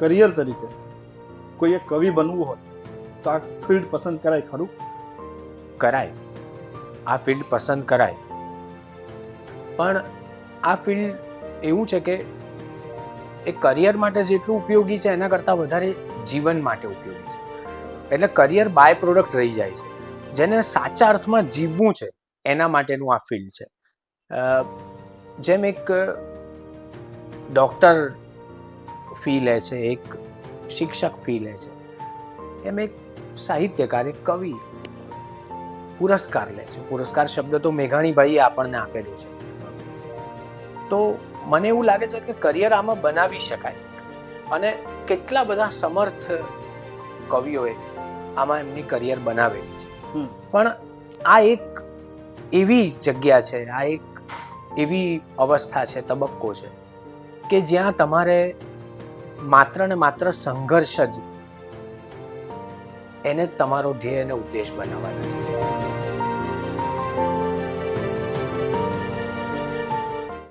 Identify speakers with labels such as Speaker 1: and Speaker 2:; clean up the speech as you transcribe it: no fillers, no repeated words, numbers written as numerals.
Speaker 1: Career તરીકે કોઈ એક કવિ બનવું હોય તો આ ફિલ્ડ પસંદ કરાય ખરું?
Speaker 2: કરાય, આ ફિલ્ડ પસંદ કરાય, પણ આ ફિલ્ડ એવું છે કે એ કરિયર માટે જેટલું ઉપયોગી છે એના કરતાં વધારે જીવન માટે ઉપયોગી છે. એટલે કરિયર બાય પ્રોડક્ટ રહી જાય છે. જેને સાચા અર્થમાં જીવવું છે એના માટેનું આ ફિલ્ડ છે. જેમ એક ડૉક્ટર ફી લે છે, એક શિક્ષક ફી લે છે, એમ એક સાહિત્યકાર, એક કવિ પુરસ્કાર લે છે. પુરસ્કાર શબ્દ તો મેઘાણીભાઈએ આપણને આપેલું છે. તો મને એવું લાગે છે કે કરિયર આમાં બનાવી શકાય, અને કેટલા બધા સમર્થ કવિઓએ આમાં એમની કરિયર બનાવેલી છે. પણ આ એક એવી જગ્યા છે, આ એક એવી અવસ્થા છે, તબક્કો છે કે જ્યાં તમારે માત્ર ને માત્ર સંઘર્ષ જ એને તમારો ધ્યેય અને ઉદ્દેશ બનાવવાનો છે.